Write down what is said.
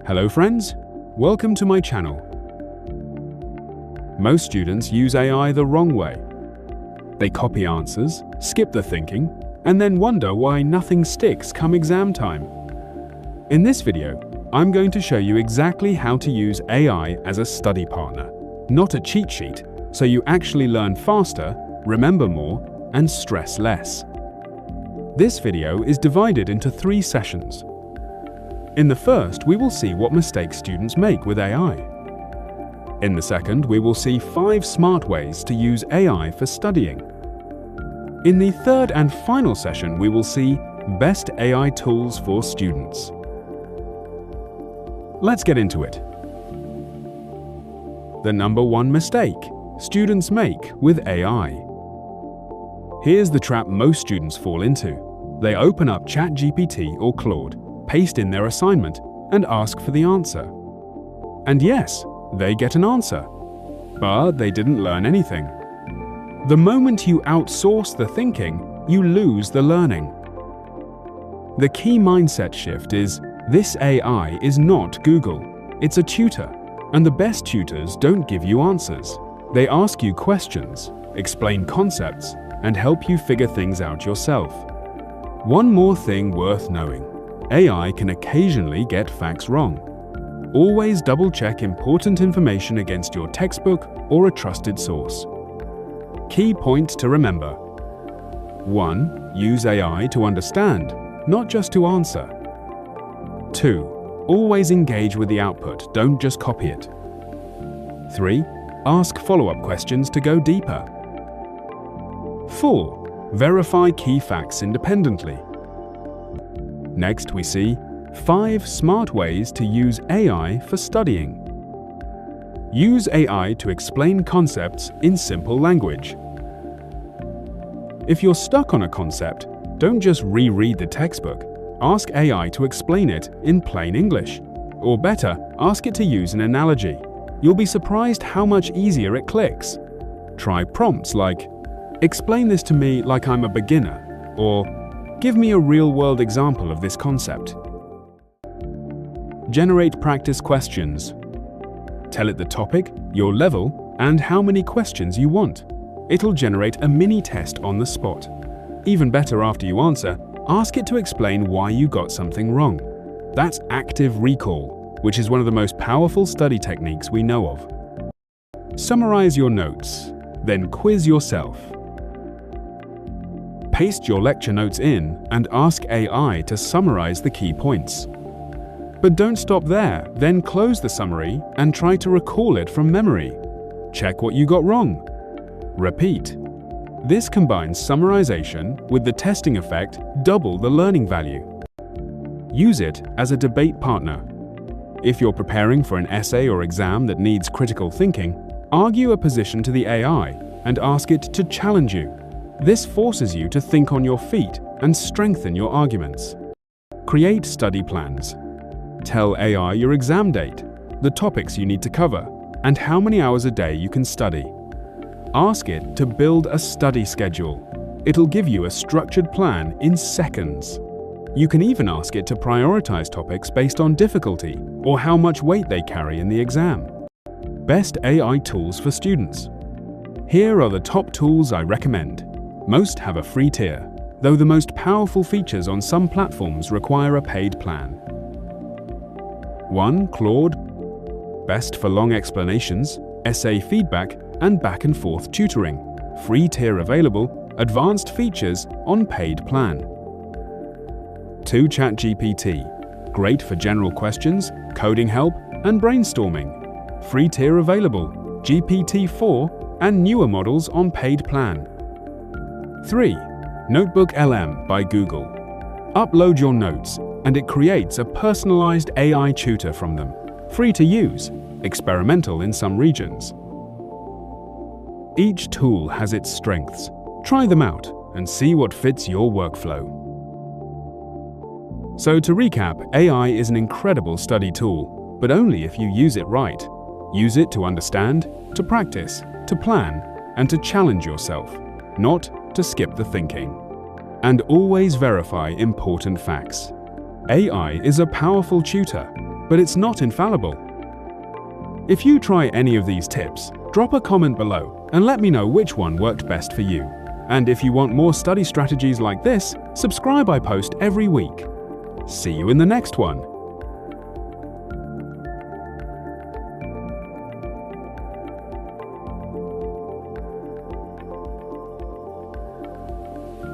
Hello friends, welcome to my channel. Most students use AI the wrong way. They copy answers, skip the thinking, and then wonder why nothing sticks come exam time. In this video, I'm going to show you exactly how to use AI as a study partner, not a cheat sheet, so you actually learn faster, remember more, and stress less. This video is divided into 3 sessions. In the first, we will see what mistakes students make with AI. In the second, we will see 5 smart ways to use AI for studying. In the third and final session, we will see best AI tools for students. Let's get into it. The number 1 mistake students make with AI. Here's the trap most students fall into. They open up ChatGPT or Claude, paste in their assignment, and ask for the answer. And yes, they get an answer, but they didn't learn anything. The moment you outsource the thinking, you lose the learning. The key mindset shift is, this AI is not Google, it's a tutor, and the best tutors don't give you answers. They ask you questions, explain concepts, and help you figure things out yourself. One more thing worth knowing. AI can occasionally get facts wrong. Always double-check important information against your textbook or a trusted source. Key points to remember. 1. Use AI to understand, not just to answer. 2. Always engage with the output, don't just copy it. 3. Ask follow-up questions to go deeper. 4. Verify key facts independently. Next, we see 5 smart ways to use AI for studying. Use AI to explain concepts in simple language. If you're stuck on a concept, don't just reread the textbook. Ask AI to explain it in plain English. Or better, ask it to use an analogy. You'll be surprised how much easier it clicks. Try prompts like, "Explain this to me like I'm a beginner," or "Give me a real-world example of this concept." Generate practice questions. Tell it the topic, your level, and how many questions you want. It'll generate a mini test on the spot. Even better, after you answer, ask it to explain why you got something wrong. That's active recall, which is one of the most powerful study techniques we know of. Summarize your notes, then quiz yourself. Paste your lecture notes in and ask AI to summarize the key points. But don't stop there, then close the summary and try to recall it from memory. Check what you got wrong. Repeat. This combines summarization with the testing effect, double the learning value. Use it as a debate partner. If you're preparing for an essay or exam that needs critical thinking, argue a position to the AI and ask it to challenge you. This forces you to think on your feet and strengthen your arguments. Create study plans. Tell AI your exam date, the topics you need to cover, and how many hours a day you can study. Ask it to build a study schedule. It'll give you a structured plan in seconds. You can even ask it to prioritize topics based on difficulty or how much weight they carry in the exam. Best AI tools for students. Here are the top tools I recommend. Most have a free tier, though the most powerful features on some platforms require a paid plan. 1. Claude. Best for long explanations, essay feedback, and back-and-forth tutoring. Free tier available, advanced features on paid plan. 2. ChatGPT. Great for general questions, coding help, and brainstorming. Free tier available, GPT-4 and newer models on paid plan. 3. Notebook LM by Google. Upload your notes, and it creates a personalized AI tutor from them. Free to use, experimental in some regions. Each tool has its strengths. Try them out and see what fits your workflow. So to recap, AI is an incredible study tool, but only if you use it right. Use it to understand, to practice, to plan, and to challenge yourself, not to skip the thinking. And always verify important facts. AI is a powerful tutor, but it's not infallible. If you try any of these tips, drop a comment below and let me know which one worked best for you. And if you want more study strategies like this, subscribe. I post every week. See you in the next one.